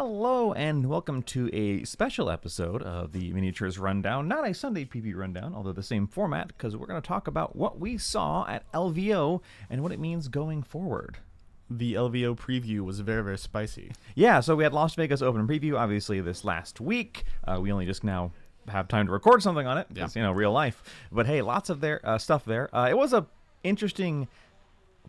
Hello and welcome to a special episode of the Miniatures Rundown. Not a Sunday preview rundown, although the same format, because we're going to talk about what we saw at LVO and what it means going forward. The LVO preview was very, very spicy. Yeah, so we had Las Vegas Open Preview, obviously, this last week. We only just now have time to record something on it. Yeah. It's, real life. But hey, lots of stuff there. It was a interesting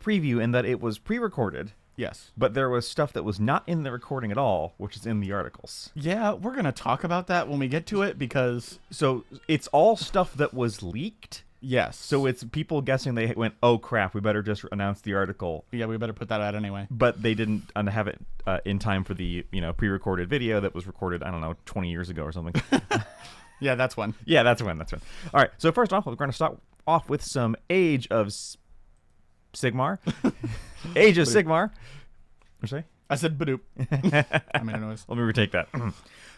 preview in that it was pre-recorded. Yes. But there was stuff that was not in the recording at all, which is in the articles. Yeah, we're going to talk about that when we get to it because... So it's all stuff that was leaked. Yes. So it's people guessing they went, oh, crap, we better just announce the article. Yeah, we better put that out anyway. But they didn't have it in time for the pre-recorded video that was recorded, 20 years ago or something. Yeah, that's one. Yeah, that's one. All right, so first off, we're going to start off with some Age of Sigmar. Age of Sigmar. What'd you say? I said badoop. I made a noise. Let me retake that.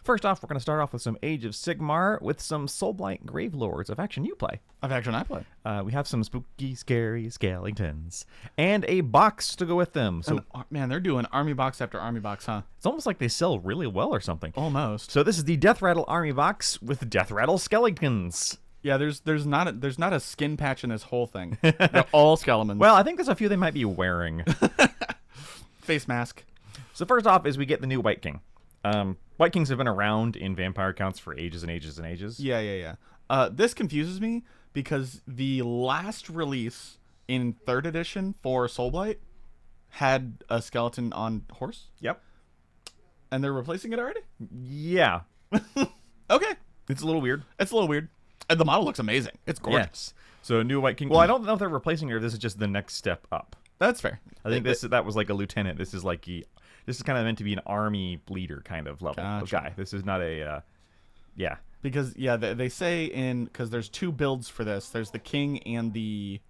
First off, we're going to start off with some Age of Sigmar with some Soulblight Gravelords of action you play. Of action I play. We have some spooky, scary skeletons. And a box to go with them. So, man, they're doing army box after army box, huh? It's almost like they sell really well or something. Almost. So this is the Death Rattle Army Box with Death Rattle Skeletons. Yeah, there's not a skin patch in this whole thing. They're all skeletons. Well, I think there's a few they might be wearing. Face mask. So first off is we get the new White King. White Kings have been around in vampire counts for ages and ages and ages. Yeah. This confuses me because the last release in 3rd edition for Soulblight had a skeleton on horse. Yep. And they're replacing it already? Yeah. Okay. It's a little weird. And the model looks amazing. It's gorgeous. Yes. So new White King. Well, I don't know if they're replacing her. This is just the next step up. That's fair. I think that was like a lieutenant. This is like this is kind of meant to be an army leader kind of level of guy. This is not a yeah. Because they say because there's 2 builds for this. There's the king and the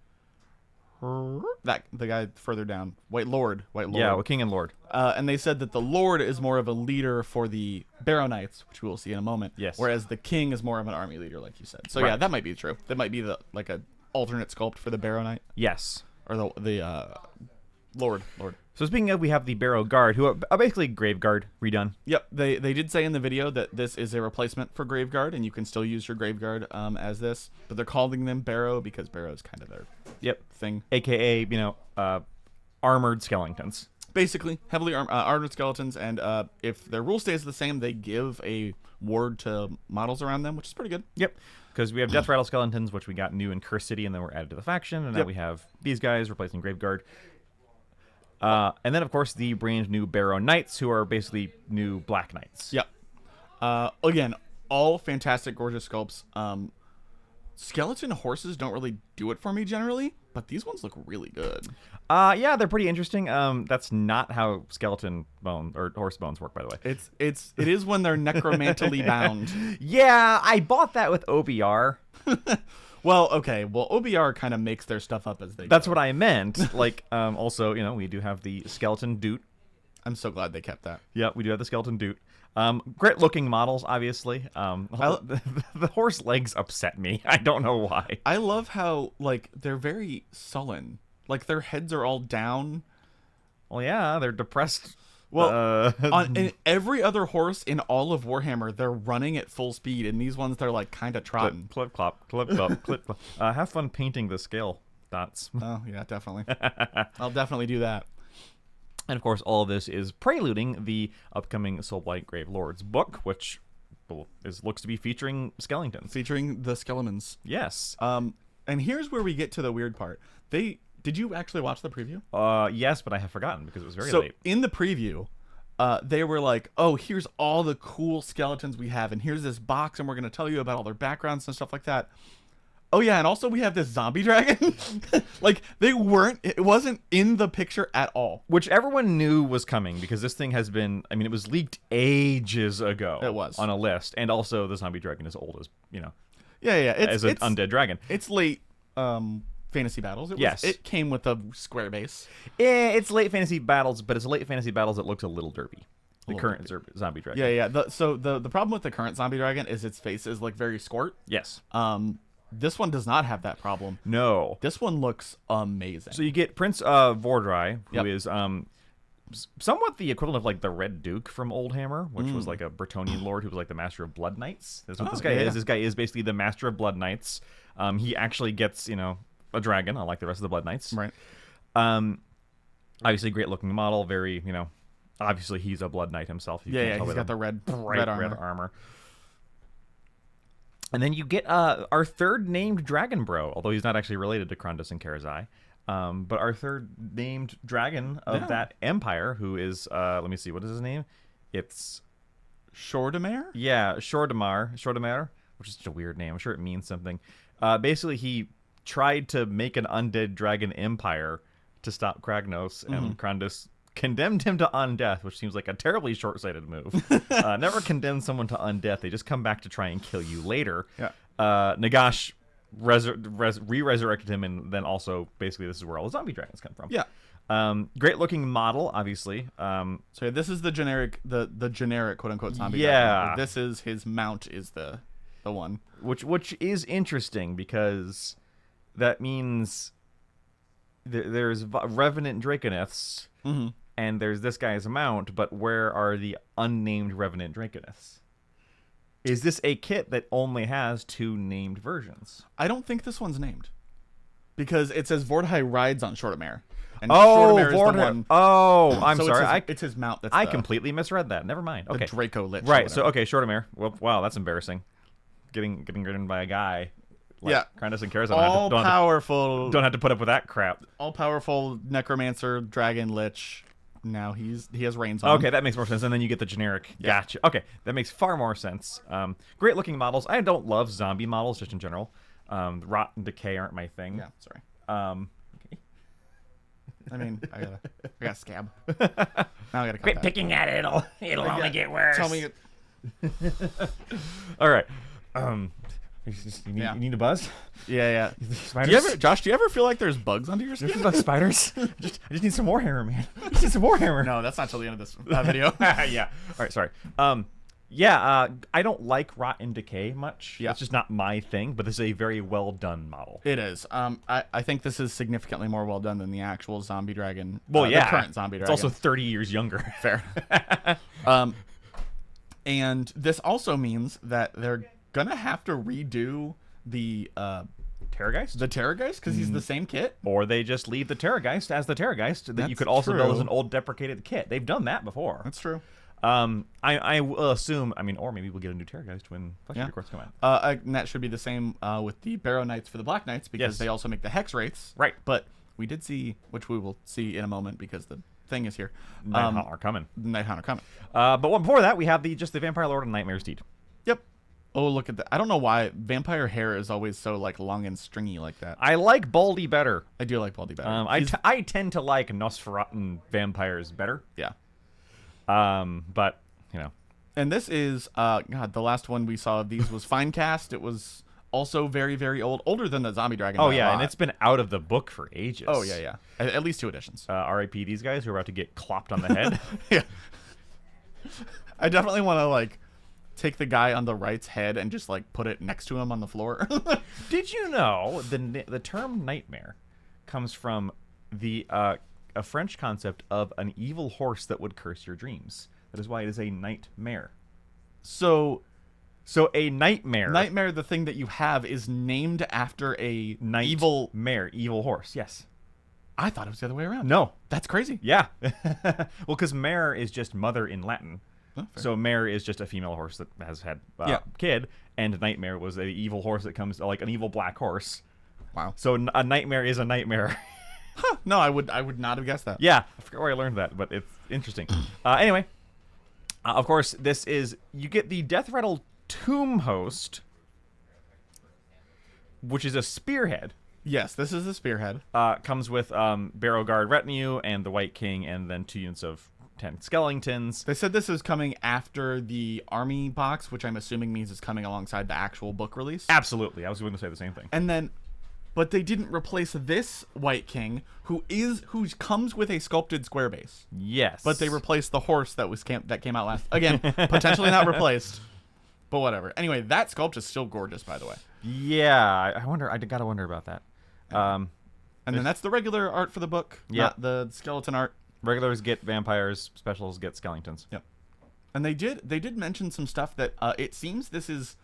guy further down, White Lord. Yeah, well, King and Lord. And they said that the Lord is more of a leader for the Barrow Knights, which we will see in a moment. Yes. Whereas the king is more of an army leader, like you said. So right. Yeah, that might be true. That might be like a alternate sculpt for the Barrow Knight. Yes. Or the Lord. So speaking of, we have the Barrow Guard, who are basically Grave Guard redone. Yep, they did say in the video that this is a replacement for Grave Guard, and you can still use your Grave Guard as this, but they're calling them Barrow because Barrow is kind of their thing. AKA, armored skeletons. Basically, heavily armored skeletons, and if their rule stays the same, they give a ward to models around them, which is pretty good. Yep. Because we have Death Rattle Skeletons, which we got new in Curse City, and then were added to the faction, and now we have these guys replacing Graveguard. And then, of course, the brand new Barrow Knights, who are basically new Black Knights. Yep. Again, all fantastic, gorgeous sculpts. Skeleton horses don't really do it for me generally, but these ones look really good. Yeah, they're pretty interesting. That's not how skeleton bone or horse bones work, by the way. It is when they're necromantally bound. Yeah, I bought that with OBR. Well, okay. Well, OBR kind of makes their stuff up as they That's go. what I meant. Like, also, we do have the skeleton Doot. I'm so glad they kept that. Yeah, we do have the skeleton Doot. Great looking models, obviously. The horse legs upset me. I don't know why. I love how, they're very sullen. Like, their heads are all down. Well, yeah, they're depressed. Well, in every other horse in all of Warhammer, they're running at full speed, and these ones, they're, kind of trotting. Clip, clop, clip, clop, clip, clop. Have fun painting the scale dots. Oh, yeah, definitely. I'll definitely do that. And, of course, all of this is preluding the upcoming Soulblight Grave Lords book, which looks to be featuring skeletons. Featuring the skeletons. Yes. And here's where we get to the weird part. Did you actually watch the preview? Yes, but I have forgotten because it was very late. So, in the preview, they were like, oh, here's all the cool skeletons we have, and here's this box, and we're going to tell you about all their backgrounds and stuff like that. Oh, yeah, and also we have this zombie dragon. It wasn't in the picture at all. Which everyone knew was coming because this thing has been, it was leaked ages ago. It was. On a list. And also the zombie dragon is old as, Yeah. As an undead dragon. It's late Fantasy Battles. It came with a square base. It's late Fantasy Battles, but it's late Fantasy Battles that looks a little derpy. The current zombie dragon. Yeah. The problem with the current zombie dragon is its face is very squirt. Yes. This one does not have that problem. No. This one looks amazing. So you get Prince Vordry, who is somewhat the equivalent of like the Red Duke from Old Hammer, which was like a Bretonnian lord who was like the master of Blood Knights. That's what this guy is. This guy is basically the master of Blood Knights. He actually gets, a dragon, unlike the rest of the Blood Knights. Right. Obviously, great looking model. Very, obviously he's a Blood Knight himself. He's got the red armor. And then you get our third named dragon bro, although he's not actually related to Krondus and Karazai. But our third named dragon of that empire, who is, let me see, what is his name? It's Shordamare? Yeah, Shordamare, which is such a weird name. I'm sure it means something. Basically, he tried to make an undead dragon empire to stop Kragnos, and Krondus condemned him to undeath, which seems like a terribly short-sighted move. Never condemn someone to undeath. They just come back to try and kill you later. Yeah. Nagash re-resurrected him, and then also basically this is where all the zombie dragons come from. Yeah. Great looking model, obviously. So this is the generic quote unquote zombie. Yeah. dragon. This is his mount is the one. Which is interesting because that means there's Revenant Draconiths and there's this guy's mount, but where are the unnamed Revenant Draconiths? Is this a kit that only has 2 named versions? I don't think this one's named. Because it says Vordhai rides on Shordamare. And Shordamare is the one. Oh, I'm so sorry. It's his mount. That's I completely misread that. Never mind. Okay. The Draco Lich. Right. So, okay, Shordamare. Well, wow, that's embarrassing. Getting ridden by a guy. Like Krondus and Karazhan don't have to put up with that crap. All-powerful Necromancer, Dragon Lich. Now he has reins on. Okay, that makes more sense. And then you get the generic. Yeah. Gotcha. Okay, that makes far more sense. Great looking models. I don't love zombie models just in general. Rot and decay aren't my thing. Yeah, sorry. Okay. I mean, I got scab. Now I gotta quit picking at it. It'll only get worse. Tell me. All right. You need a buzz? Yeah. Spiders? Josh, do you ever feel like there's bugs under your skin? Like spiders? I just need some Warhammer, man. I just need some Warhammer. No, that's not till the end of this video. Yeah. All right, sorry. I don't like Rot and Decay much. Yeah. It's just not my thing, but this is a very well done model. It is. I think this is significantly more well done than the actual zombie dragon. Well, the current zombie dragon. It's also 30 years younger. Fair. And this also means that they're gonna have to redo the Terrorgeist? The Terrorgeist, because he's the same kit. Or they just leave the Terrorgeist as the Terrorgeist that you could also build as an old deprecated kit. They've done that before. That's true. I will assume, or maybe we'll get a new Terrorgeist when Flesh Records come out. And that should be the same with the Barrow Knights for the Black Knights, because they also make the Hex Wraiths. Right. But we did see, which we will see in a moment because the thing is here. Nighthaunt are coming. Nighthaunt are coming. But before that, we have the Vampire Lord and Nightmare Steed. Yep. Oh, look at that. I don't know why vampire hair is always so like long and stringy like that. I like Baldy better. I do like Baldy better. I tend to like Nosferatu vampires better. Yeah. But, And this is, the last one we saw of these was Finecast. It was also very, very old. Older than the Zombie Dragon. Oh, yeah, and it's been out of the book for ages. Oh, yeah. At least 2 editions. R.I.P. these guys who are about to get clopped on the head. Yeah. I definitely want to, take the guy on the right's head and just, put it next to him on the floor. Did you know the term nightmare comes from a French concept of an evil horse that would curse your dreams? That is why it is a nightmare. So a nightmare. Nightmare, the thing that you have, is named after a evil horse. Yes. I thought it was the other way around. No. That's crazy. Yeah. Well, because mare is just mother in Latin. Oh, so mare is just a female horse that has had kid, and nightmare was an evil horse that comes like an evil black horse. Wow. So a nightmare is a nightmare. Huh. No, I would not have guessed that. Yeah, I forgot where I learned that, but it's interesting. Anyway, of course, you get the Death Rattle Tomb Host, which is a spearhead. Yes, this is the spearhead. Comes with Barrow Guard Retinue and the White King, and then 2 units of 10 skeletons. They said this is coming after the army box, which I'm assuming means it's coming alongside the actual book release. Absolutely, I was going to say the same thing. And then, but they didn't replace this White King, who comes with a sculpted square base. Yes, but they replaced the horse that came out last. Again, potentially not replaced, but whatever. Anyway, that sculpt is still gorgeous, by the way. Yeah, I wonder. I gotta wonder about that. And then that's the regular art for the book, not the skeleton art. Regulars get vampires, specials get skeletons. Yep. And they did mention some stuff that it seems this is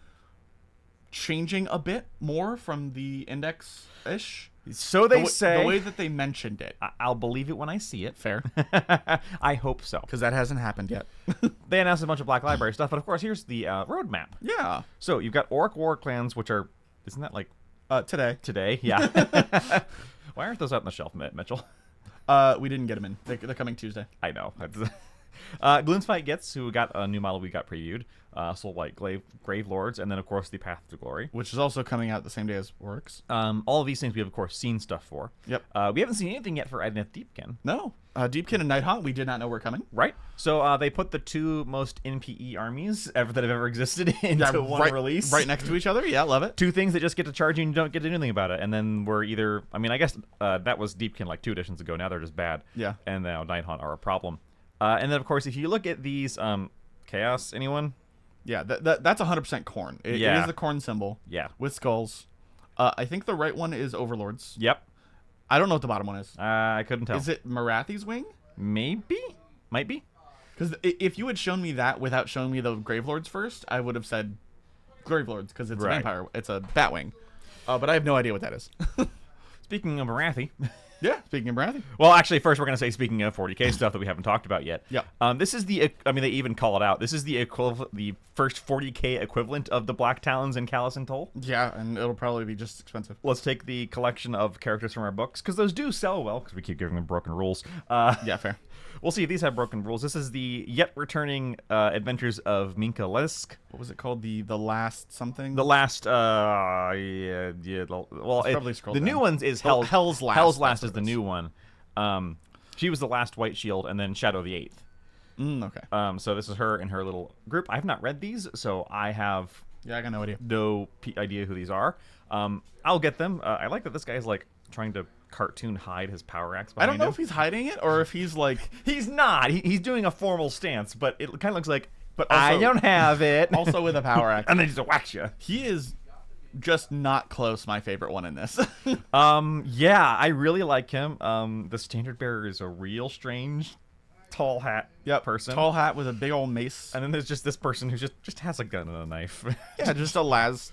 changing a bit more from the index-ish. So they say. The way that they mentioned it. I'll believe it when I see it. Fair. I hope so. Because that hasn't happened yet. They announced a bunch of Black Library stuff, but of course, here's the roadmap. Yeah. So you've got Orc War clans, which are, isn't that like today? Yeah. Why aren't those out on the shelf, Mitchell? We didn't get them in. They're coming Tuesday. I know. Gloomspite gets, who got a new model we got previewed, Soulblight Grave Lords, and then of course the Path to Glory, which is also coming out the same day as Orcs. All of these things we have of course seen stuff for. Yep. We haven't seen anything yet for Adneth Deepkin. No. Deepkin and Nighthaunt we did not know were coming. Right. So they put the two most NPE armies that have ever existed into one release. Right next to each other. Yeah, love it. Two things that just get to charge you and you don't get to do anything about it. And then we're either, I mean, I guess that was Deepkin like 2 editions ago. Now they're just bad. Yeah. And now Nighthaunt are a problem. And then, of course, if you look at these, Chaos, anyone? Yeah, that's 100% Khorne. It is the Khorne symbol. Yeah. With skulls. I think the right one is Overlords. Yep. I don't know what the bottom one is. I couldn't tell. Is it Marathi's wing? Maybe? Might be. Because if you had shown me that without showing me the Gravelords first, I would have said Gravelords because it's a vampire. It's a Batwing. But I have no idea what that is. Speaking of Marathi. Yeah, speaking of Marathi. Well, actually, first we're going to say speaking of 40K stuff that we haven't talked about yet. Yeah. This is the, I mean, they even call it out. This is the equivalent, the first 40K equivalent of the Black Talons and Callus and Toll. Yeah, and it'll probably be just expensive. Let's take the collection of characters from our books, because those do sell well, because we keep giving them broken rules. Yeah, fair. We'll see if these have broken rules. This is the yet returning adventures of Minka Lesk. What was it called? The last something? The last, well, probably scrolled the down. new ones is Hell's Last. Hell's Last is the new one. She was the last White Shield, and then Shadow the Eighth. Okay. So this is her and her little group. I have not read these, so I have I got no idea. No idea who these are. I'll get them. I like that this guy is like trying to cartoon hide his power axe behind I don't know him. if he's hiding it or if he's like he's not. He's doing a formal stance, but it kind of looks like. But also, I don't have it. Also with a power axe, and then just whacks you. He is just not close. My favorite one in this. Yeah, I really like him. The standard bearer is a real strange tall hat person. Tall hat with a big old mace. And then there's just this person who just has a gun and a knife. Yeah, just a las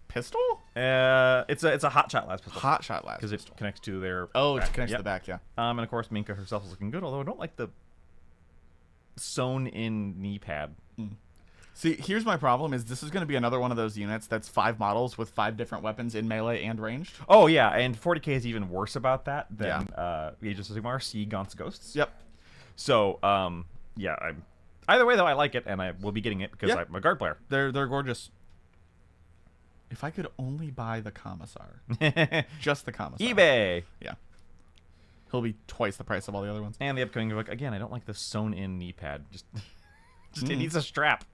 pistol? It's a hot shot las pistol. Hot shot las because it connects to their it connects to the back, yeah. And of course Minka herself is looking good, although I don't like the sewn in knee pad. See, here's my problem is this is going to be another one of those units that's 5 models with 5 different weapons in melee and ranged. Oh yeah, and 40K is even worse about that than Aegis of Sigmar, Sea Gaunt's Ghosts. Yep. So yeah, either way though I like it, and I will be getting it because I'm a guard player. They're gorgeous. If I could only buy the Commissar. Just the Commissar. eBay. Yeah. He'll be twice the price of all the other ones. And the upcoming book, again, I don't like the sewn-in knee pad. Just it needs a strap.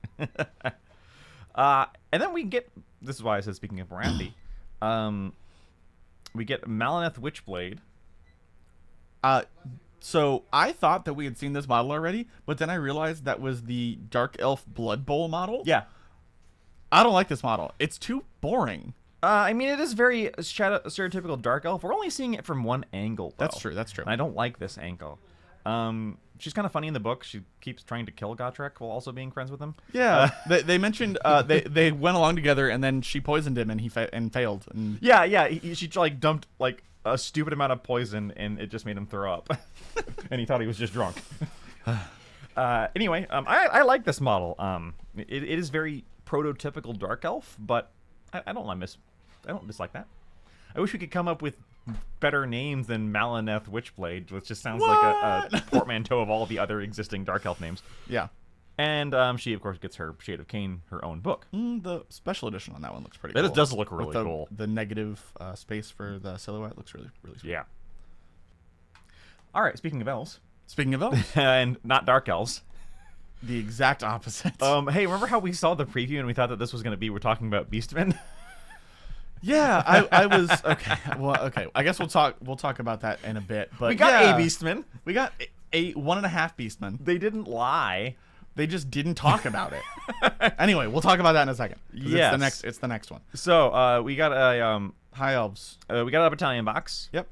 And then we get, this is why I said speaking of Marathi, we get Malineth Witchblade. So I thought that we had seen this model already, but then I realized that was the Dark Elf Blood Bowl model. Yeah. I don't like this model. It's too boring. I mean, it is very stereotypical Dark Elf. We're only seeing it from one angle, though. That's true. That's true. And I don't like this angle. She's kind of funny in the book. She keeps trying to kill Gotrek while also being friends with him. Yeah, they mentioned they went along together, and then she poisoned him, and he failed. And Yeah. She like dumped like a stupid amount of poison, and it just made him throw up, and he thought he was just drunk. Anyway, I like this model. It is very prototypical Dark Elf, but I don't dislike that. I wish we could come up with better names than Malineth Witchblade, which just sounds like a portmanteau of all the other existing Dark Elf names. Yeah. And she, of course, gets her Shade of Cain, her own book. The special edition on that one looks pretty cool. It does look really cool. The negative space for the silhouette looks really, really sweet. Yeah. All right, speaking of elves. Speaking of elves. And not Dark Elves. The exact opposite. Hey, remember how we saw the preview and we thought that this was going to be, we're talking about Beastmen? Yeah, I was okay. Well, okay. I guess we'll talk about that in a bit. But we got a Beastman. We got a 1.5 Beastman. They didn't lie. They just didn't talk about it. Anyway, we'll talk about that in a second. Yes. It's the next one. So we got a High Elves. We got a battalion box. Yep.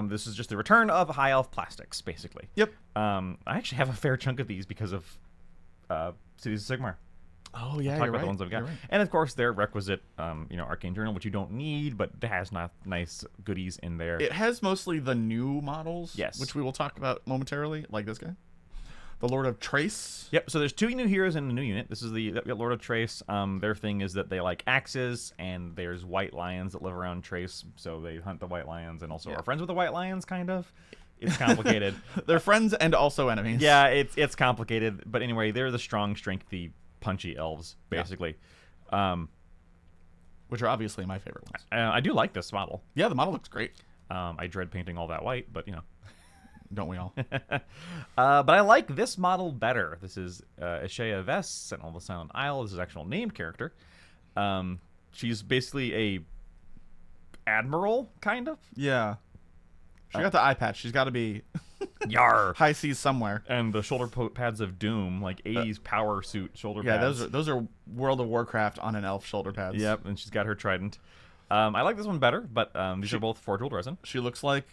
This is just the return of high elf plastics, basically. Yep. I actually have a fair chunk of these because of Cities of Sigmar. Oh yeah, Talk you're about right. the ones I've got, You're right. and of course their requisite, Arcane Journal, which you don't need, but it has nice goodies in there. It has mostly the new models, Yes. which we will talk about momentarily, like this guy, the Lord of Trace. Yep. So there's 2 new heroes in the new unit. This is the Lord of Trace. Their thing is that they like axes, and there's white lions that live around Trace, so they hunt the white lions, and also are friends with the white lions. Kind of. It's complicated. They're friends and also enemies. Yeah, it's complicated, but anyway, they're the strong, strengthy, punchy elves, basically. Which are obviously my favorite ones. I do like this model. Yeah, the model looks great. I dread painting all that white, but Don't we all? but I like this model better. This is Ishaya Vess, Sentinel of the Silent Isle. This is an actual named character. She's basically a admiral, kind of. Yeah. She got the eye patch. She's got to be Yar. high seas somewhere. And the shoulder pads of doom, like 80s power suit shoulder Yeah, pads. those are World of Warcraft on an elf shoulder pads. Yep, and she's got her trident. I like this one better, but these are both forged resin. She looks like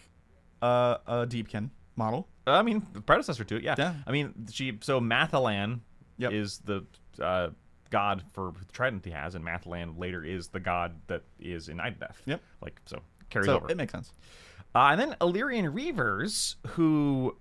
a Deepkin model. I mean, the predecessor to it, yeah. Yeah. I mean, so Mathalan Yep. is the god for the trident he has, and Mathalan later is the god that is in Idoneth. Yep. Like, so carries So over. it makes sense. And then Illyrian Reavers, who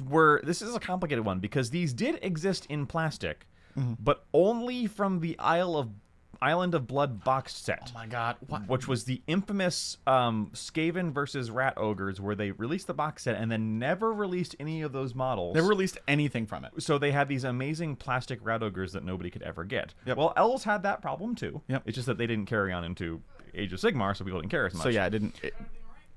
were... This is a complicated one, because these did exist in plastic, but only from the Island of Blood box set. Oh my god. What? Which was the infamous Skaven versus Rat Ogres, where they released the box set and then never released any of those models. Never released anything from it. So they had these amazing plastic Rat Ogres that nobody could ever get. Yep. Well, Elves had that problem too. Yep. It's just that they didn't carry on into Age of Sigmar, so people didn't care as much. So yeah, it didn't.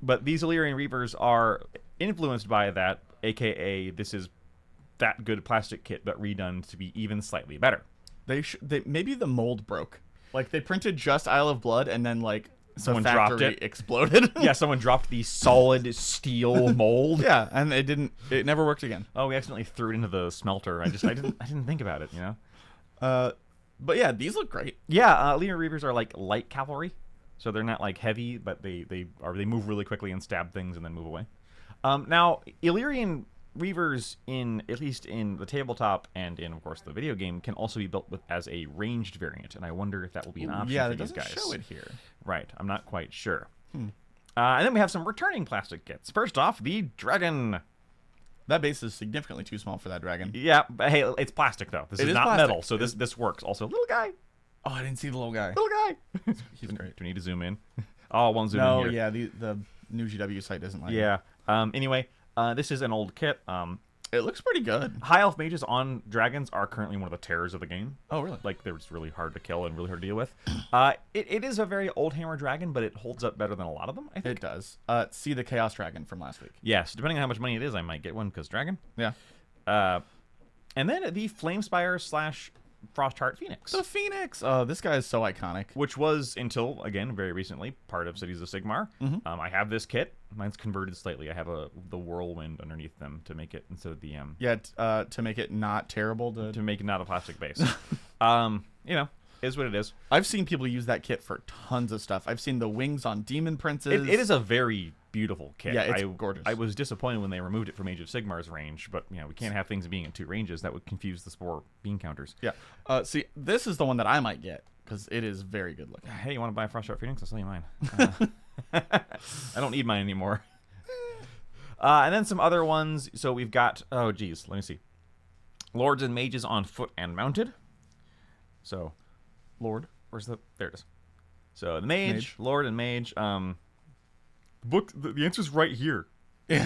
But these Illyrian Reavers are influenced by that, aka this is that good plastic kit, but redone to be even slightly better. They maybe the mold broke. Like they printed just Isle of Blood, and then like Someone the dropped factory it. exploded. Yeah, someone dropped the solid steel mold. Yeah, and it never worked again. Oh, we accidentally threw it into the smelter. I didn't think about it, But yeah, these look great. Yeah, Illyrian Reavers are like light cavalry, so they're not like heavy, but they move really quickly and stab things and then move away. Now, Illyrian Reavers, at least in the tabletop and in, of course, the video game, can also be built with as a ranged variant, and I wonder if that will be an option for it these doesn't guys. show it here. Right, I'm not quite sure. And then we have some returning plastic kits. First off, the dragon. That base is significantly too small for that dragon. Yeah, but hey, it's plastic though. This It is is not plastic. metal, so this works. Also, little guy, Oh, I didn't see the little guy. little guy. He's great. Do we need to zoom in? Oh, it won't zoom No, in here. yeah, the new GW site doesn't like it. Yeah. Anyway, this is an old kit. It looks pretty good. High elf mages on dragons are currently one of the terrors of the game. Oh, really? Like, they're just really hard to kill and really hard to deal with. It is a very old hammer dragon, but it holds up better than a lot of them, I think. It does. See the Chaos Dragon from last week. Yes, depending on how much money it is, I might get one because dragon. Yeah. And then the Flamespire / Frostheart Phoenix. The Phoenix. Oh, this guy is so iconic. Which was, until, again, very recently, part of Cities of Sigmar. I have this kit. Mine's converted slightly. I have the whirlwind underneath them to make it, instead of the... Yeah, to make it not terrible to make it not a plastic base. Is what it is. I've seen people use that kit for tons of stuff. I've seen the wings on Demon Princes. It is a very beautiful kit. Yeah, it's gorgeous. I was disappointed when they removed it from Age of Sigmar's range, but we can't have things being in 2 ranges. That would confuse the spore bean counters. Yeah. See, this is the one that I might get because it is very good looking. Hey, you want to buy a Frostheart Phoenix? I'll sell you mine. I don't need mine anymore. And then some other ones. So we've got, oh geez, let me see. Lords and Mages on foot and mounted. So, Lord, there it is. So the Mage. Lord and Mage. Book, the answer's right here. Yeah.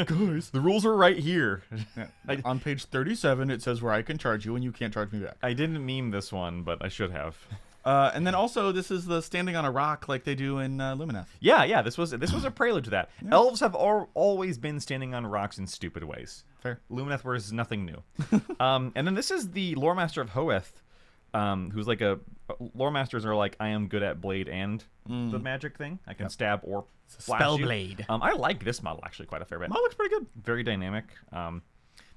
Guys. The rules are right here. Yeah. On page 37, it says where I can charge you and you can't charge me back. I didn't meme this one, but I should have. And then also, this is the standing on a rock like they do in Lumineth. Yeah, this was a prelude to that. Yeah. Elves have always been standing on rocks in stupid ways. Fair. Lumineth was nothing new. And then this is the Lore Master of Hoeth, who's like Lore Masters are like, I am good at blade and the magic thing. I can stab or flash spell you. blade. I like this model actually quite a fair bit. Model looks pretty good. Very dynamic.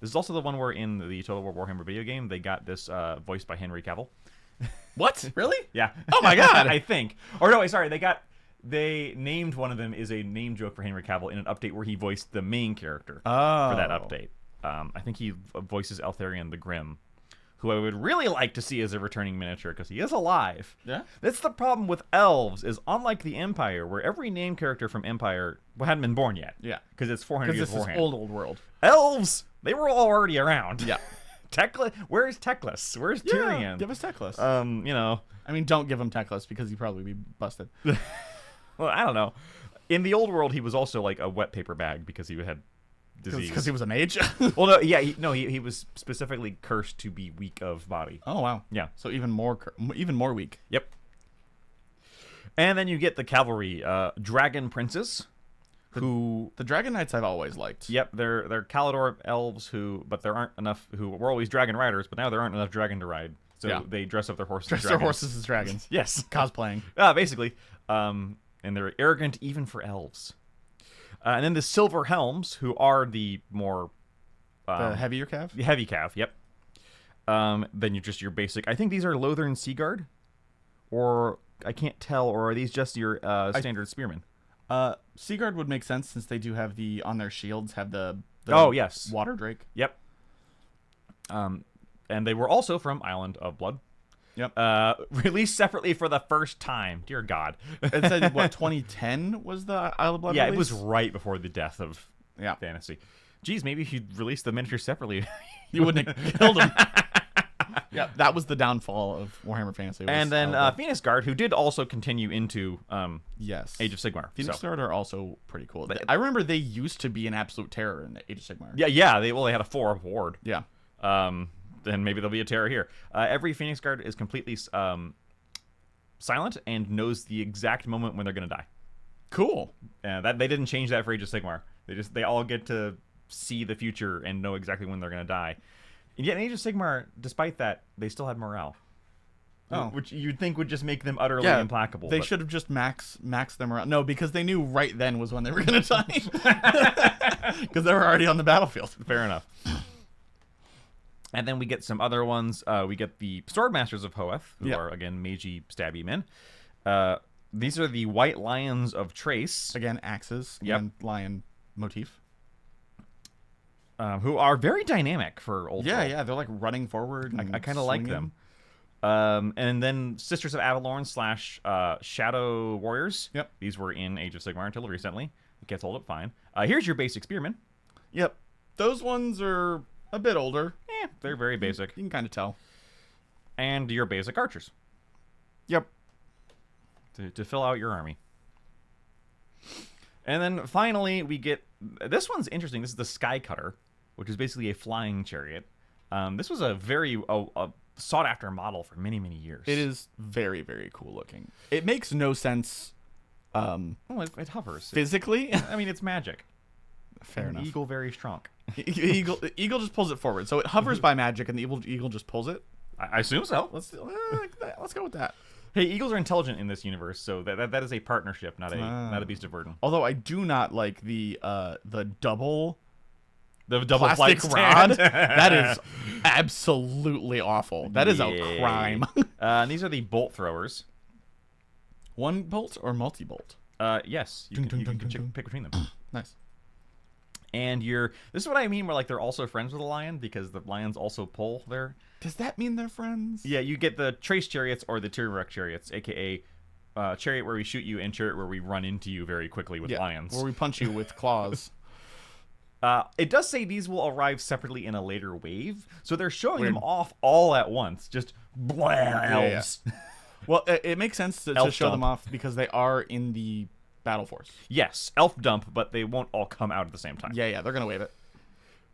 This is also the one where in the Total War Warhammer video game, they got this voiced by Henry Cavill. What? Really? Yeah. Oh my god. I think. Or no, wait, sorry. They got they named one of them is a name joke for Henry Cavill in an update where he voiced the main character Oh. for that update. I think he voices Eltharion the Grim, who I would really like to see as a returning miniature because he is alive. Yeah. That's the problem with Elves is unlike the Empire, where every name character from Empire hadn't been born yet. Yeah. Because it's 400 years Because this is beforehand. old world. Elves, they were already around. Yeah. Where's Teclis? Where's Yeah, Tyrion? give us Teclis. You know. I mean, don't give him Teclis because he'd probably be busted. Well, I don't know. In the old world, he was also like a wet paper bag because he had disease. Because he was a mage? Well, no, yeah, he was specifically cursed to be weak of body. Oh, wow. Yeah. So even more weak. Yep. And then you get the cavalry, dragon princes, who. The Dragon Knights I've always liked. Yep, they're Calidor elves but there aren't enough who were always dragon riders, but now there aren't enough dragon to ride. So they dress up their horses as Dress their dragons. horses as dragons. Yes. Cosplaying. Basically. And they're arrogant even for elves. And then the Silver Helms, who are the more... The heavier calf? The heavy cav, yep. Then you're just your basic... I think these are Lothern Seaguard? Or, I can't tell, or are these just your standard spearmen? Seaguard would make sense since they do have on their shields have the Oh, yes. water drake. Yep. And they were also from Island of Blood. Yep. Released separately for the first time. Dear God. It said, what, 2010 was the Isle of Blood Yeah, release? it was right before the death of Yeah. Fantasy. Geez, maybe if you'd released the miniature separately. You wouldn't have killed him. Yeah, that was the downfall of Warhammer Fantasy. And then Phoenix Guard, who did also continue into yes, Age of Sigmar. Phoenix so. Guard are also pretty cool. I remember they used to be an absolute terror in Age of Sigmar. Yeah, they had a 4 ward. Yeah. Then maybe there'll be a terror here. Every Phoenix Guard is completely silent and knows the exact moment when they're going to die. Cool. That they didn't change that for Age of Sigmar. They all get to see the future and know exactly when they're going to die. And yet in Age of Sigmar, despite that, they still had morale. Oh. Which you'd think would just make them utterly implacable. They should have just max them around. No, because they knew right then was when they were going to die. Because they were already on the battlefield. Fair enough. And then we get some other ones. We get the Swordmasters of Hoeth, who are, again, magey, stabby men. These are the White Lions of Trace. Again, axes and lion motif. Who are very dynamic for old world. Yeah, they're like running forward. I kind of like them. And then Sisters of Avalorn / Shadow Warriors. Yep. These were in Age of Sigmar until recently. It gets hold up fine. Here's your basic spearmen. Yep. Those ones are a bit older. They're very basic. You can kind of tell. And your basic archers. Yep. To fill out your army. And then finally we get... This one's interesting. This is the Sky Cutter, which is basically a flying chariot. This was a very sought-after model for many, many years. It is very, very cool looking. It makes no sense it hovers. physically. I mean, it's magic. Fair enough. Eagle very strong. Eagle just pulls it forward. So it hovers by magic, and the eagle just pulls it. I assume so. Let's go with that. Hey, eagles are intelligent in this universe, so that is a partnership, not a beast of burden. Although I do not like the double plastic plastic rod. stand. That is absolutely awful. That is a crime. And these are the bolt throwers. One bolt or multi-bolt? Yes, you can pick between them. Nice. And this is what I mean, where like they're also friends with the lion because the lions also pull their. Does that mean they're friends? Yeah, you get the trace chariots or the Tyrwreck chariots, aka chariot where we shoot you and chariot where we run into you very quickly with lions. Where we punch you with claws. It does say these will arrive separately in a later wave, so they're showing them off all at once. Just elves. Yeah. Well, it makes sense to show dump. them off because they are in the battle force. Yes, elf dump, but they won't all come out at the same time. Yeah, they're gonna wave it.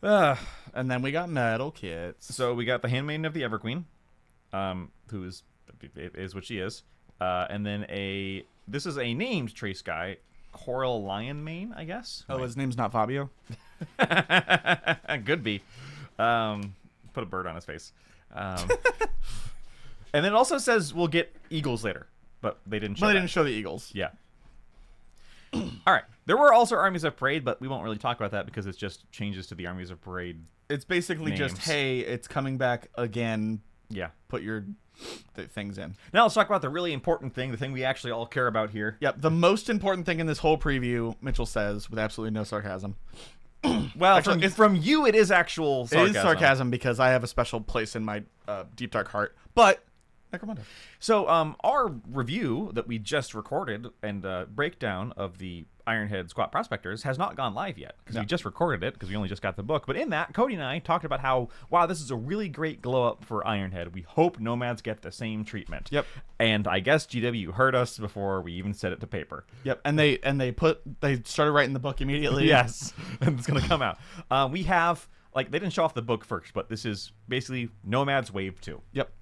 And then we got metal kits. So we got the Handmaiden of the Everqueen, who is what she is, and then this is a named trace guy, Coral Lion Mane, I guess. Oh, his name's not Fabio. Could be. Put a bird on his face. And then it also says we'll get eagles later, but they didn't show. But they didn't show the eagles. Yeah. All right. There were also Armies of Parade, but we won't really talk about that because it's just changes to the Armies of Parade. It's basically just, names. hey, it's coming back again. Yeah. Put your the things in. Now let's talk about the really important thing, the thing we actually all care about here. Yep, the most important thing in this whole preview, Mitchell says, with absolutely no sarcasm. Well, Actually, from you, it is actual sarcasm. It is sarcasm because I have a special place in my deep dark heart. But Necromunda. So our review that we just recorded and breakdown of the Ironhead Squat Prospectors has not gone live yet because we just recorded it because we only just got the book. But in that, Cody and I talked about how, wow, this is a really great glow up for Ironhead. We hope nomads get the same treatment. Yep. And I guess GW heard us before we even set it to paper. Yep. And they started writing the book immediately. Yes. And it's gonna come out. We have they didn't show off the book first, but this is basically Nomads Wave 2. Yep.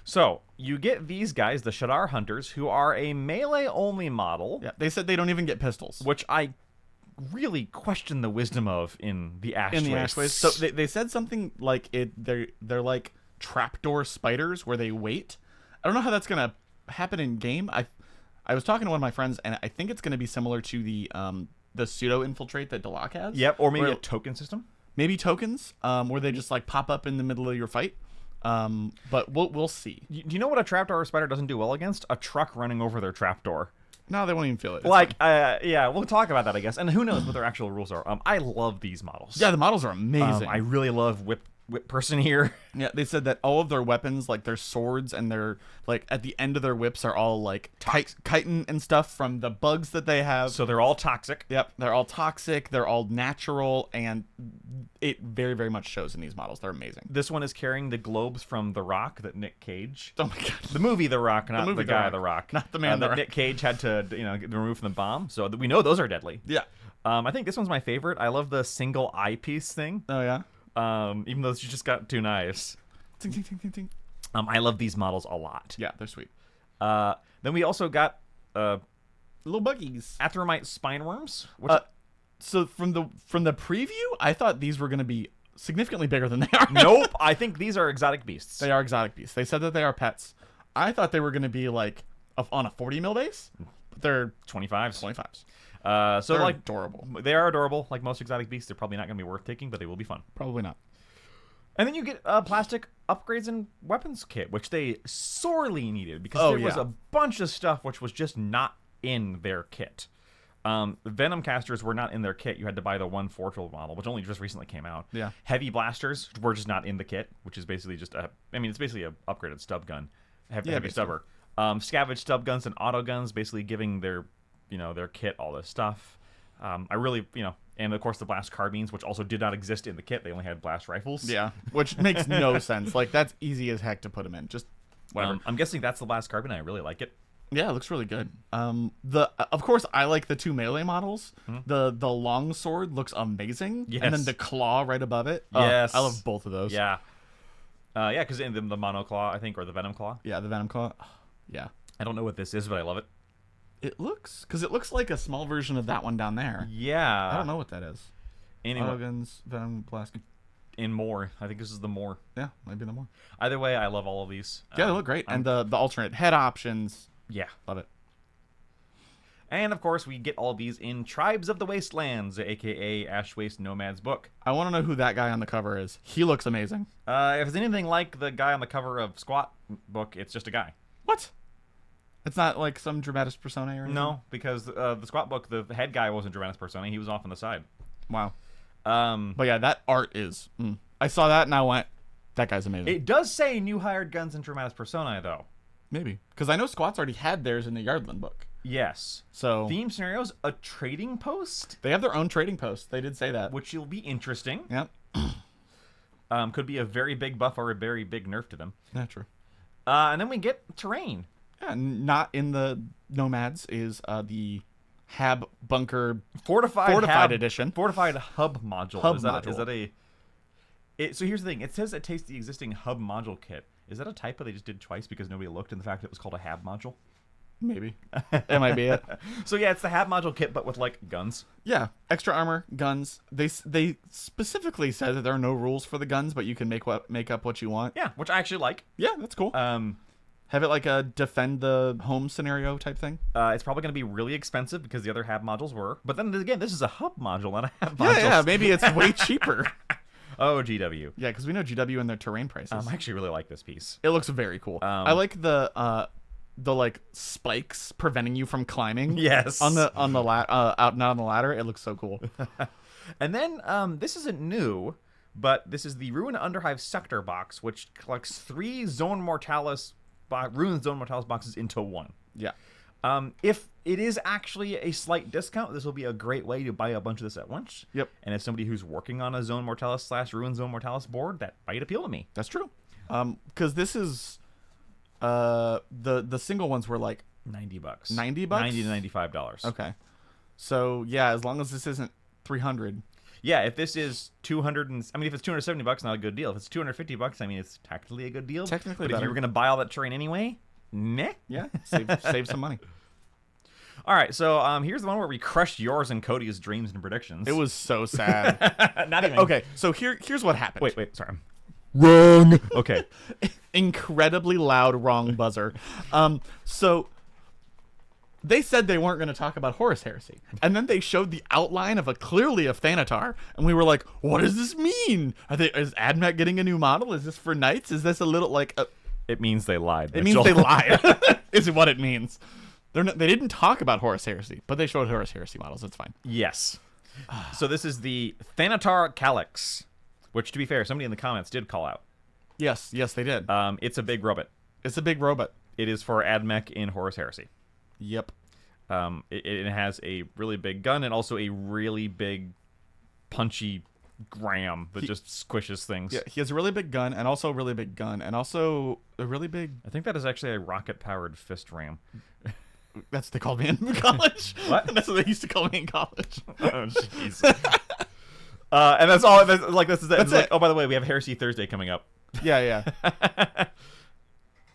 So you get these guys, the Shadar Hunters, who are a melee-only model. Yeah, they said they don't even get pistols, which I really question the wisdom of in the Ashways. So they said something like they're like trapdoor spiders where they wait. I don't know how that's gonna happen in game. I was talking to one of my friends, and I think it's gonna be similar to the pseudo infiltrate that Delac has. Yep, or maybe a token system. Maybe tokens, where they just like pop up in the middle of your fight. But we'll see. Do you know what a trapdoor spider doesn't do well against? A truck running over their trapdoor. No, they won't even feel it. Yeah, we'll talk about that, I guess. And who knows what their actual rules are. I love these models. Yeah, the models are amazing. I really love Whip person here. Yeah, they said that all of their weapons, like their swords and their, like, at the end of their whips are all, like, chitin and stuff from the bugs that they have. So they're all toxic. Yep, they're all toxic, they're all natural, and it very, very much shows in these models. They're amazing. This one is carrying the globes from The Rock that Nick Cage... Oh my god. The movie The Rock, not the guy The Rock. Not the man The that Rock. Nick Cage had to, get removed from the bomb, so we know those are deadly. Yeah. I think this one's my favorite. I love the single eyepiece thing. Oh, yeah? Even though you just got 2 knives. Ting, ting, ting, ting, ting. I love these models a lot. Yeah, they're sweet. Then we also got little buggies. Athermite spineworms. Which so from the preview, I thought these were going to be significantly bigger than they are. Nope. I think these are exotic beasts. They are exotic beasts. They said that they are pets. I thought they were going to be like on a 40 mil base, but they're 25s. 25s. So they're like adorable. They are adorable. Like most exotic beasts, they're probably not going to be worth taking, but they will be fun. Probably not. And then you get plastic upgrades and weapons kit, which they sorely needed because there was a bunch of stuff which was just not in their kit. Venom casters were not in their kit. You had to buy the one Fortrel model, which only just recently came out. Yeah. Heavy blasters were just not in the kit, which is basically just it's basically a upgraded stub gun. Heavy stubber. Scavenge stub guns and auto guns, basically giving their kit all this stuff. I really, and of course the blast carbines, which also did not exist in the kit. They only had blast rifles. Yeah, which makes no sense. Like, that's easy as heck to put them in. Just whatever. I'm guessing that's the blast carbine. I really like it. Yeah, it looks really good. Of course, I like the 2 melee models. The long sword looks amazing. Yes. And then the claw right above it. Yes. I love both of those. Yeah. Because in the mono claw, I think, or the venom claw. Yeah, the venom claw. Yeah. I don't know what this is, but I love it. It looks like a small version of that one down there. Yeah. I don't know what that is. Anyway, Autoguns, venom, blast. In more. I think this is the more. Yeah, maybe the more. Either way, I love all of these. Yeah, they look great. And the alternate head options. Yeah. Love it. And of course, we get all these in Tribes of the Wastelands, aka Ash Waste Nomad's book. I want to know who that guy on the cover is. He looks amazing. If it's anything like the guy on the cover of Squat book, it's just a guy. What? It's not like some dramatis persona or anything? No, because the Squat book, the head guy wasn't dramatis persona. He was off on the side. Wow. But yeah, that art is... I saw that and I went, that guy's amazing. It does say new hired guns and dramatis persona, though. Maybe. Because I know Squat's already had theirs in the Yardland book. Yes. So... Theme scenarios, a trading post? They have their own trading post. They did say that. Which will be interesting. Yep. Could be a very big buff or a very big nerf to them. Yeah, true. And then we get terrain. Yeah, not in the Nomads is the Hab Bunker Fortified edition. Fortified hub module. Hub Is that a... So here's the thing. It says it takes the existing hub module kit. Is that a typo they just did twice because nobody looked in the fact that it was called a Hab module? Maybe. That might be it. So yeah, it's the Hab module kit, but with like guns. Yeah, extra armor, guns. They specifically said that there are no rules for the guns, but you can make up what you want. Yeah, which I actually like. Yeah, that's cool. Have it like a defend the home scenario type thing. It's probably going to be really expensive because the other Hab modules were. But then again, this is a hub module, not a Hab module. Yeah, maybe it's way cheaper. Oh, GW. Yeah, because we know GW and their terrain prices. I actually really like this piece. It looks very cool. I like the like spikes preventing you from climbing. Yes. On the out not on the ladder. It looks so cool. And then this isn't new, but this is the Ruin Underhive Sector box, which collects 3 Zone Mortalis Ruin Zone Mortalis boxes into 1. Yeah. If it is actually a slight discount, this will be a great way to buy a bunch of this at once. Yep. And as somebody who's working on a Zone Mortalis / Ruin Zone Mortalis board, that might appeal to me. That's true. Because this is the single ones were like $90. $90? $90 to $95. Okay. So yeah, as long as this isn't 300. Yeah, if this is if it's $270, not a good deal. If it's $250, I mean, it's technically a good deal. Technically but better. if you were going to buy all that terrain anyway, meh. Yeah, save some money. All right, so here's the one where we crushed yours and Cody's dreams and predictions. It was so sad. Not even. Okay, so here's what happened. Wait, sorry. Wrong. Okay. Incredibly loud wrong buzzer. So they said they weren't going to talk about Horus Heresy, and then they showed the outline of clearly a Thanatar, and we were like, "What does this mean? Is AdMech getting a new model? Is this for knights? Is this a little like?" It means they lied. It means they lied. Is what it means. They didn't talk about Horus Heresy, but they showed Horus Heresy models. It's fine. Yes. So this is the Thanatar Calyx, which, to be fair, somebody in the comments did call out. Yes, they did. It's a big robot. It's a big robot. It is for AdMech in Horus Heresy. Yep. It has a really big gun and also a really big, punchy ram that just squishes things. Yeah, he has a really big gun and also a really big gun and also a really big... I think that is actually a rocket-powered fist ram. That's what they called me in college. What? That's what they used to call me in college. Oh, jeez. And that's all. This is it. That's Like, it. oh, by the way, we have Heresy Thursday coming up. Yeah.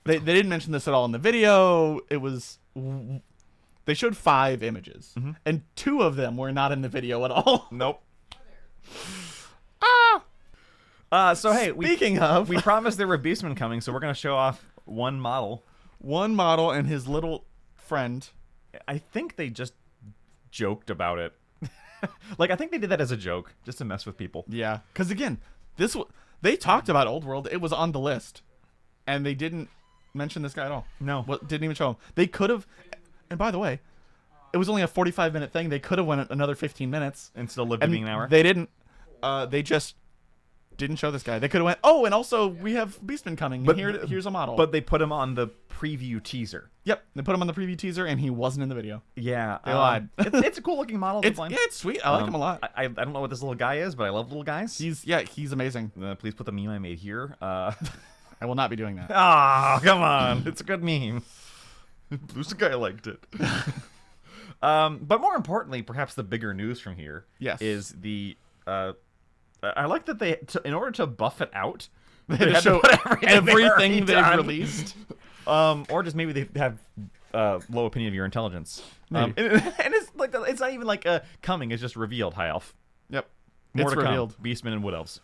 They didn't mention this at all in the video. It was... They showed 5 images, and 2 of them were not in the video at all. Nope. So hey, Speaking of... we promised there were Beastmen coming, so we're gonna show off one model. One model and his little friend. I think they just joked about it. Like, I think they did that as a joke, just to mess with people. Yeah, because again, they talked about Old World. It was on the list, and they didn't mention this guy at all. No. Didn't even show him. They could have. And by the way, it was only a 45-minute thing. They could have went another 15 minutes And still lived to being an hour. They didn't. They just didn't show this guy. They could have went, oh, and also we have Beastman coming. But- Here's a model. But they put him on the preview teaser. Yep, they put him on the preview teaser, and he wasn't in the video. Yeah. They lied. It's a cool looking model. It's sweet. I like him a lot. I don't know what this little guy is, but I love little guys. He's amazing. Please put the meme I made here. I will not be doing that. Come on. It's a good meme. Blue Sky liked it. But more importantly, perhaps the bigger news from here is the... I like that they, in order to buff it out, They had to show everything they've released. Or just maybe they have low opinion of your intelligence. And it's like it's not even like coming; it's just revealed. High Elf. Yep, More it's to revealed. come. Beastmen and Wood Elves.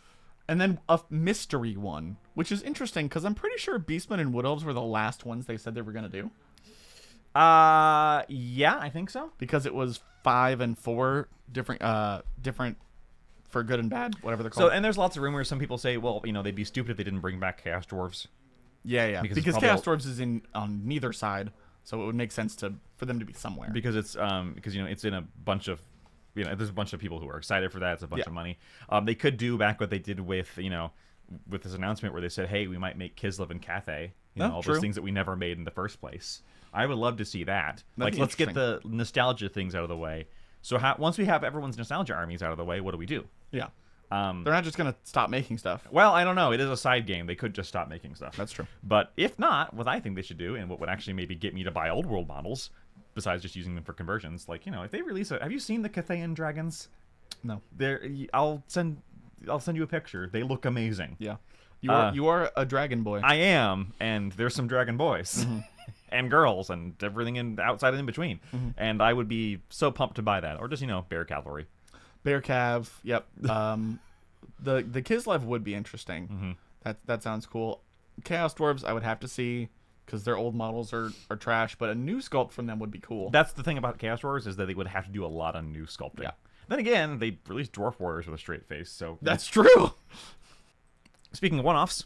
And then a mystery one, which is interesting because I'm pretty sure Beastmen and Wood Elves were the last ones they said they were gonna do. Yeah, I think so. Because it was 5 and 4 different for good and bad, whatever they're So, called. and there's lots of rumors. Some people say, well, they'd be stupid if they didn't bring back Chaos Dwarves. Yeah. Because Because it's Chaos probably Dwarves is on neither side, so it would make sense for them to be somewhere. Because it's it's in a bunch of there's a bunch of people who are excited for that. It's a bunch of money. They could do back what they did with with this announcement where they said, hey, we might make Kislev and Cathay. All true. those things that we never made in the first place. I would love to see that. That'd be Let's get the nostalgia things out of the way. So once we have everyone's nostalgia armies out of the way, what do? Yeah. They're not just gonna stop making stuff. Well, I don't know. It is a side game. They could just stop making stuff. That's true. But if not, what I think they should do, and what would actually maybe get me to buy old world models, besides just using them for conversions, if they release have you seen the Cathayan dragons? No. I'll send you a picture. They look amazing. Yeah. You are a dragon boy. I am, and there's some dragon boys. And girls and everything outside and in between. And I would be so pumped to buy that. Or just, Bear Cavalry. Bear Cav, yep. The Kislev would be interesting. That sounds cool. Chaos Dwarves I would have to see because their old models are trash, but a new sculpt from them would be cool. That's the thing about Chaos Dwarves is that they would have to do a lot of new sculpting. Yeah. Then again, they released Dwarf Warriors with a straight face, so That's true. Speaking of one-offs,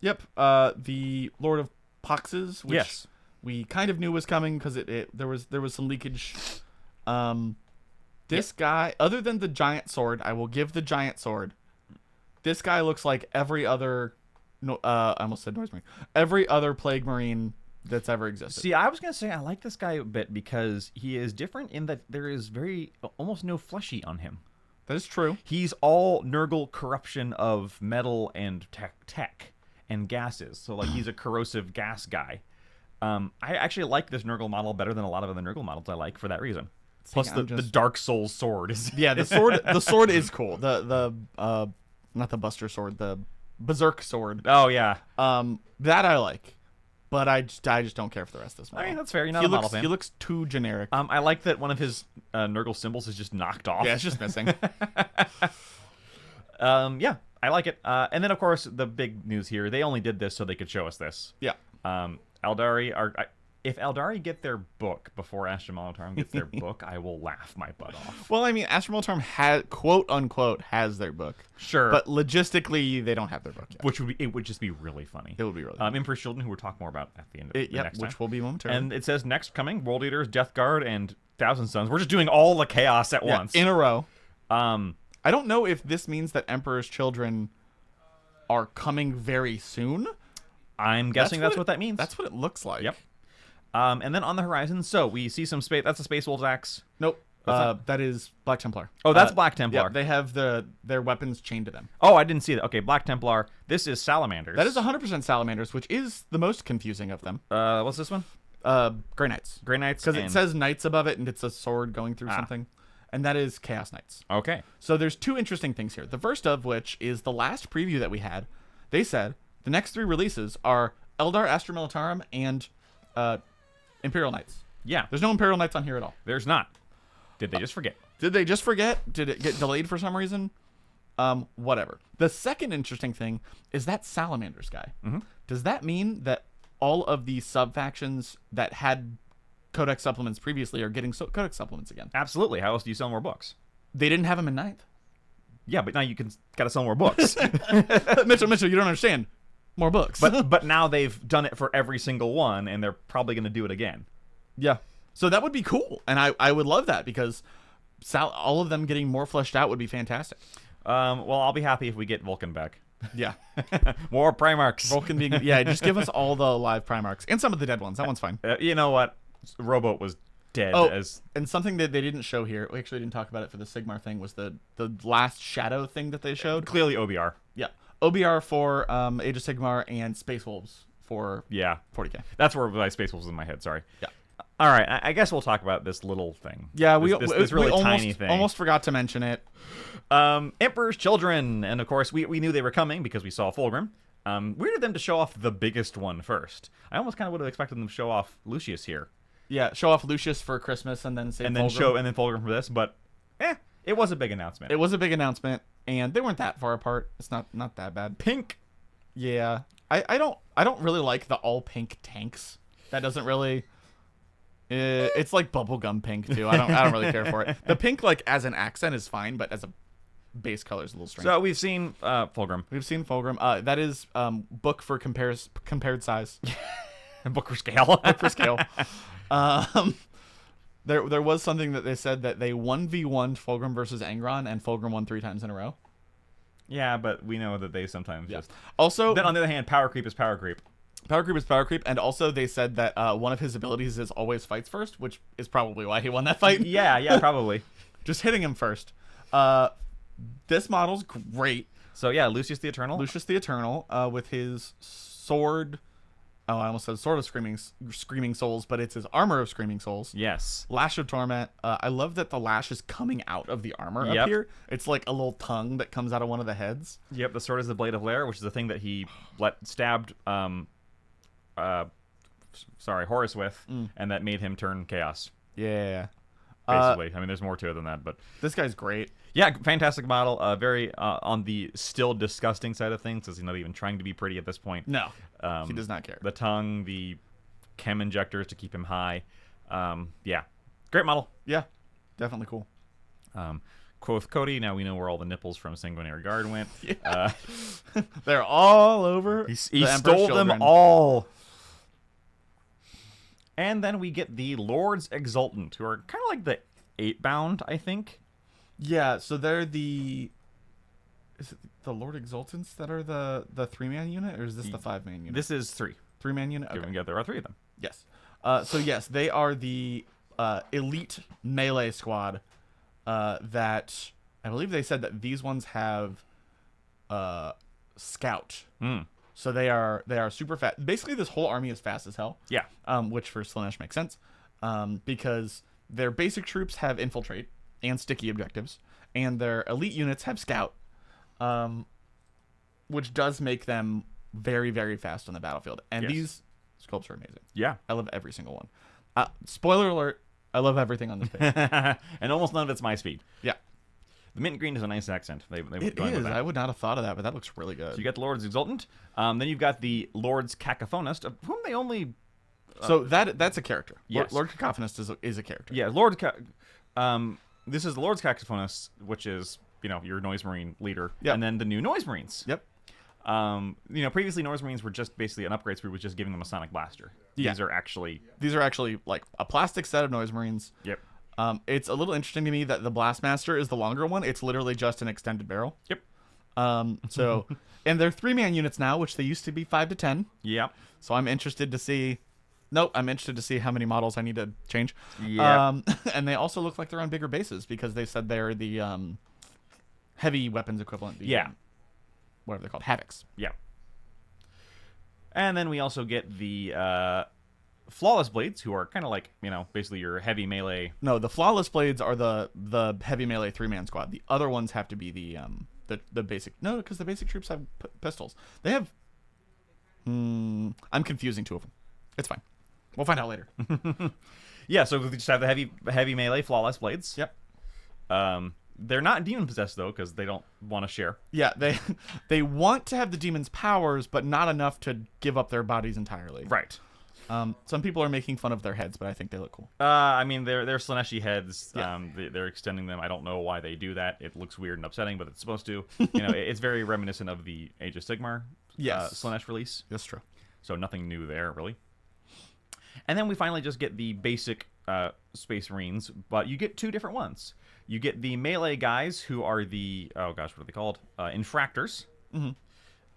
Yep. The Lord of Poxes, which yes. we kind of knew was coming because there was some leakage. This guy, other than the giant sword, I will give the giant sword. This guy looks like every other. No, I almost said Noise Marine. Every other Plague Marine that's ever existed. See, I was gonna say I like this guy a bit because he is different in that there is almost no fleshy on him. That is true. He's all Nurgle corruption of metal and tech and gases. So like he's a corrosive gas guy. I actually like this Nurgle model better than a lot of other Nurgle models I like for that reason. Plus the Dark Souls sword is the sword is cool. The not the Buster sword, the Berserk sword. Oh yeah. That I like. But I just don't care for the rest of this model. I mean, that's fair. You're not a model fan. He looks too generic. I like that one of his Nurgle symbols is just knocked off. Yeah, it's just missing. Yeah, I like it. And then, of course, the big news here, they only did this so they could show us this. Yeah. If Eldari get their book before Astromonitorum gets their book, I will laugh my butt off. Well, I mean, Astromonitorum quote unquote has their book. Sure. But logistically, they don't have their book yet. It would just be really funny. It would be really funny. Emperor's Children, who we'll talk more about at the end of the next time. Which will be momentarily. And it says next coming, World Eaters, Death Guard, and Thousand Sons. We're just doing all the chaos at once. In a row. I don't know if this means that Emperor's Children are coming very soon. I'm guessing that's what that means. That's what it looks like. Yep. And then on the horizon, so we see some space. That's a Space Wolves axe. Nope. That is Black Templar. Oh, that's Black Templar. Yeah, they have their weapons chained to them. Oh, I didn't see that. Okay, Black Templar. This is Salamanders. That is 100% Salamanders, which is the most confusing of them. What's this one? Grey Knights. Grey Knights. Because it says Knights above it, and it's a sword going through something. And that is Chaos Knights. Okay. So there's two interesting things here. The first of which is the last preview that we had. They said the next three releases are Eldar, Astra Militarum, and Imperial Knights. Yeah. There's no Imperial Knights on here at all. There's not. Did they just forget? Did they just forget? Did it get delayed for some reason? Whatever. The second interesting thing is that Salamanders guy. Mm-hmm. Does that mean that all of the sub-factions that had Codex supplements previously are getting Codex supplements again? Absolutely. How else do you sell more books? They didn't have them in 9th. Yeah, but now you gotta sell more books. Mitchell, you don't understand. More books. but now they've done it for every single one, and they're probably going to do it again. Yeah. So that would be cool, and I would love that because all of them getting more fleshed out would be fantastic. Well, I'll be happy if we get Vulcan back. Yeah. More Primarchs. Vulcan being... Yeah, just give us all the live Primarchs. And some of the dead ones. That one's fine. You know what? Rowboat was dead. And something that they didn't show here, we actually didn't talk about it for the Sigmar thing, was the last shadow thing that they showed. Clearly OBR. Yeah. OBR for Age of Sigmar and Space Wolves for 40k. That's where my Space Wolves was in my head. Sorry. Yeah. All right. I guess we'll talk about this little thing. Yeah, this really tiny thing. Almost forgot to mention it. Emperor's Children, and of course we knew they were coming because we saw Fulgrim. Weird of them to show off the biggest one first. I almost kind of would have expected them to show off Lucius here. Yeah, show off Lucius for Christmas and then Fulgrim for this, but it was a big announcement. It was a big announcement, and they weren't that far apart. It's not that bad. Pink. Yeah. I don't really like the all pink tanks. That doesn't really it's like bubblegum pink too. I don't really care for it. The pink like as an accent is fine, but as a base color is a little strange. So we've seen Fulgrim. We've seen Fulgrim. That is book for compared size. Book for scale. Book for scale. There was something that they said that they 1v1'd Fulgrim versus Angron, and Fulgrim won 3 times in a row. Yeah, but we know that they sometimes just... Also... Then on the other hand, power creep is power creep. Power creep is power creep, and also they said that one of his abilities is always fights first, which is probably why he won that fight. Yeah, probably. Just hitting him first. This model's great. So yeah, Lucius the Eternal. Lucius the Eternal, with his sword... Oh, I almost said sword of screaming souls, but it's his armor of screaming souls. Yes. Lash of torment. I love that the lash is coming out of the armor up here. It's like a little tongue that comes out of one of the heads. Yep. The sword is the blade of Lair, which is the thing that he stabbed Horus with, and that made him turn chaos. Yeah. Basically, I mean, there's more to it than that, but this guy's great. Yeah, fantastic model. Very on the still disgusting side of things, because he's not even trying to be pretty at this point. No, he does not care. The tongue, the chem injectors to keep him high. Yeah, great model. Yeah, definitely cool. Quoth Cody. Now we know where all the nipples from Sanguinary Guard went. Yeah. They're all over. He the Emperor's stole them children. all. And then we get the Lords Exultant, who are kind of like the 8-bound, I think. Yeah, so they're the... Is it the Lord Exultants that are the 3-man unit, or is this the 5-man unit? This is 3. 3-man unit? Okay. Yeah, there are 3 of them. Yes. So yes, they are the elite melee squad that... I believe they said that these ones have Scout. So they are super fast. Basically, this whole army is fast as hell. Yeah. Which for Slaanesh makes sense, because their basic troops have Infiltrate and Sticky objectives, and their elite units have Scout, which does make them very, very fast on the battlefield. And Yes. these sculpts are amazing. Yeah. I love every single one. Spoiler alert, I love everything on this page. And almost none of it's my speed. Yeah. The mint green is a nice accent. They It going with is. that. I would not have thought of that, but that looks really good. So you got the Lords Exultant. Then you've got the Lords Cacophonist, of whom they only... So that's a character. Yes. Lord Cacophonist is a character. Yeah, this is the Lords Cacophonist, which is, your Noise Marine leader. Yep. And then the new Noise Marines. Yep. Previously Noise Marines were just basically an upgrade spree with just giving them a Sonic Blaster. Yeah. These are actually... like a plastic set of Noise Marines. Yep. It's a little interesting to me that the Blastmaster is the longer one. It's literally just an extended barrel. Yep. So, and they're 3-man units now, which they used to be 5 to 10. Yep. So I'm interested to see. Nope, I'm interested to see how many models I need to change. Yeah. And they also look like they're on bigger bases because they said they're the heavy weapons equivalent. Yeah. Whatever they're called, Havocs. Yeah. And then we also get the Flawless Blades, who are kind of like, basically your heavy melee. No, the Flawless Blades are the heavy melee 3-man squad. The other ones have to be the basic. No, because the basic troops have pistols. They have. I'm confusing 2 of them. It's fine. We'll find out later. Yeah, so we just have the heavy melee Flawless Blades. Yep. They're not demon possessed though, because they don't want to share. Yeah, they want to have the demon's powers, but not enough to give up their bodies entirely. Right. Some people are making fun of their heads, but I think they look cool. I mean, they're Slaaneshi heads. Yeah. They're extending them. I don't know why they do that. It looks weird and upsetting, but it's supposed to. It's very reminiscent of the Age of Sigmar Slaanesh release. That's true. So nothing new there, really. And then we finally just get the basic Space Marines, but you get 2 different ones. You get the melee guys, who are the, what are they called? Infractors, who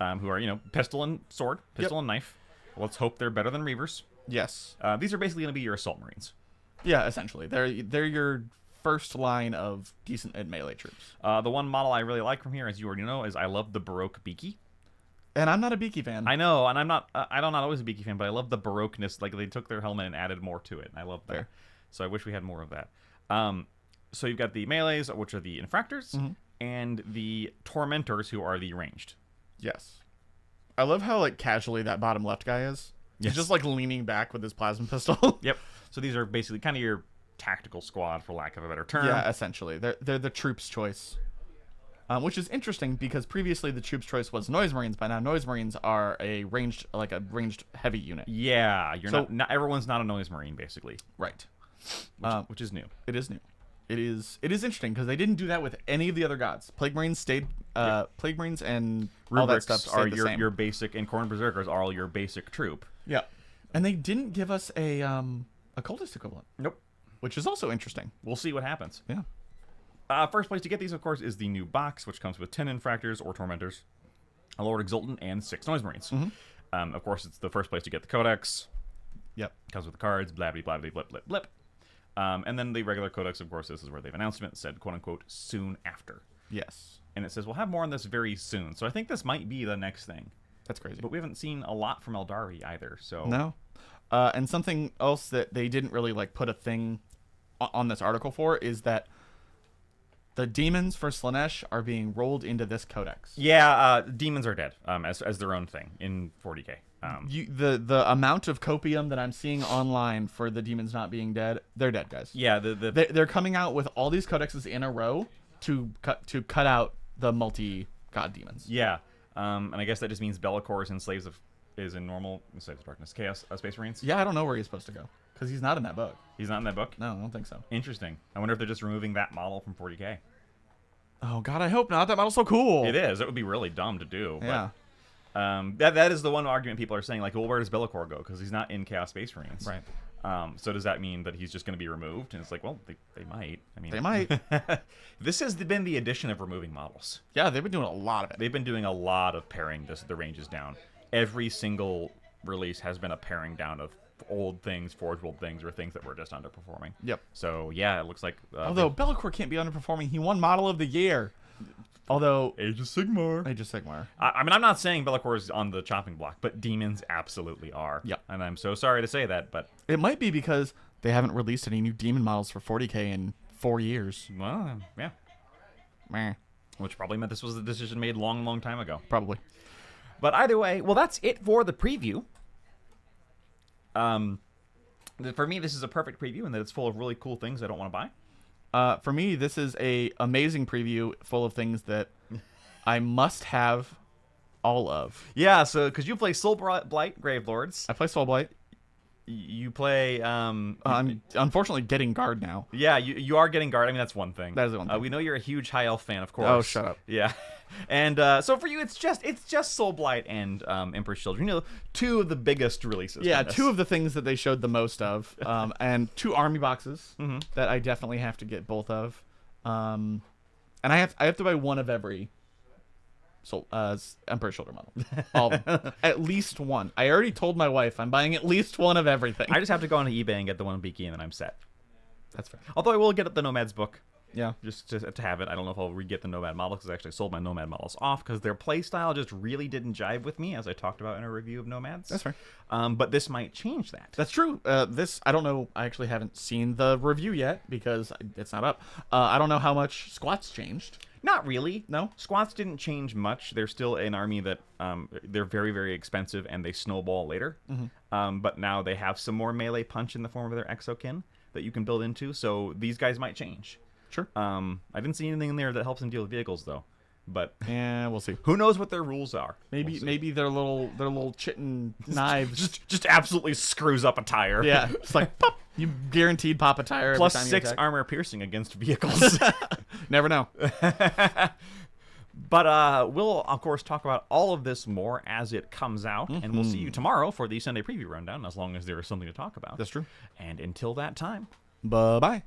are, pistol and sword, pistol and knife. Let's hope they're better than Reavers. Yes. These are basically going to be your Assault Marines. Yeah, essentially. They're your first line of decent melee troops. The one model I really like from here, as you already know, is I love the Baroque Beaky. And I'm not a Beaky fan. I know, and I'm not always a Beaky fan, but I love the Baroqueness. Like, they took their helmet and added more to it, and I love that. Fair. So I wish we had more of that. So you've got the melees, which are the Infractors, and the Tormentors, who are the ranged. Yes. I love how, casually that bottom left guy is. Yes. He's just, leaning back with his plasma pistol. Yep. So these are basically kind of your tactical squad, for lack of a better term. Yeah, essentially. They're the troops' choice. Which is interesting because previously the troops' choice was Noise Marines, but now Noise Marines are a ranged heavy unit. Yeah, not everyone's not a Noise Marine, basically. Right. Which is new. It is new. It is interesting because they didn't do that with any of the other gods. Plague Marines stayed. Plague Marines and all that stuff are stayed the same. your basic, and Khorne Berserkers are all your basic troop. Yeah, and they didn't give us a cultist equivalent. Nope. Which is also interesting. We'll see what happens. Yeah. First place to get these, of course, is the new box, which comes with 10 Infractors or Tormentors, a Lord Exultant, and 6 Noise Marines. Of course, it's the first place to get the Codex. Yep. Comes with the cards, blah, blah, blah, blah, blip, blip, blip. And then the regular Codex, of course, this is where they've announced it, said, quote-unquote, soon after. Yes. And it says, we'll have more on this very soon. So I think this might be the next thing. That's crazy. But we haven't seen a lot from Eldari either, so... No. And something else that they didn't really, put a thing on this article for is that the demons for Slaanesh are being rolled into this codex. Yeah, demons are dead as their own thing in 40k. The amount of copium that I'm seeing online for the demons not being dead, they're dead, guys. Yeah, they're coming out with all these codexes in a row to cut out the multi-god demons. Yeah, and I guess that just means Bellicor is in normal Slaves of Darkness Chaos Space Marines. Yeah, I don't know where he's supposed to go because he's not in that book. He's not in that book? No, I don't think so. Interesting. I wonder if they're just removing that model from 40k. Oh God, I hope not. That model's so cool. It is. It would be really dumb to do. Yeah. But, that is the one argument people are saying. Like, well, where does Be'lakor go? Because he's not in Chaos Space Marines. Right. So does that mean that he's just going to be removed? And it's like, well, they might. I mean, They might. This has been the addition of removing models. Yeah, they've been doing a lot of it. They've been doing a lot of paring the ranges down. Every single release has been a paring down of old things, Forge World things, or things that were just underperforming. Yep. So yeah, it looks like. Although Be'lakor can't be underperforming, he won Model of the Year. Although Age of Sigmar. I I mean, I'm not saying Be'lakor is on the chopping block, but demons absolutely are. Yep. And I'm so sorry to say that, but it might be because they haven't released any new demon models for 40k in 4 years. well, yeah. Meh. Which probably meant this was a decision made long time ago. Probably. But either way, well, that's it for the preview. For me, this is a perfect preview in that it's full of really cool things I don't want to buy. For me, this is a amazing preview full of things that I must have all of. Yeah, so because you play Soulblight Gravelords, I play Soulblight. you play. I'm unfortunately getting guard now. Yeah, you are getting guard. I mean, that's one thing. That is one thing. We know you're a huge High Elf fan, of course. Oh, shut up. Yeah, and so for you, it's just Soulblight and Emperor's Children. You know, two of the biggest releases. Yeah, from this. two of the things that they showed the most of, and 2 army boxes that I definitely have to get both of, and I have to buy one of every. So, Emperor's Shoulder model. All of them. At least one. I already told my wife I'm buying at least one of everything. I just have to go onto eBay and get the one Beaky, and then I'm set. That's fair. Although I will get the Nomad's book. Yeah. Just to have it. I don't know if I'll re-get the Nomad model because I actually sold my Nomad models off because their playstyle just really didn't jive with me, as I talked about in a review of Nomads. That's fair. But this might change that. That's true. This, I don't know. I actually haven't seen the review yet because it's not up. I don't know how much Squats changed. Not really. No? Squats didn't change much. They're still an army that they're very, very expensive and they snowball later. But now they have some more melee punch in the form of their Exokin that you can build into. So these guys might change. Sure. I didn't see anything in there that helps them deal with vehicles though. But Yeah, we'll see. who knows what their rules are? Maybe We'll see. maybe their little chitin knives. just absolutely screws up a tire. Yeah, it's like pop. You guaranteed pop a tire. Plus every time 6 you attack. armor piercing against vehicles. Never know. But we'll, of course, talk about all of this more as it comes out. And we'll see you tomorrow for the Sunday preview rundown, as long as there is something to talk about. That's true. And until that time. Bye bye.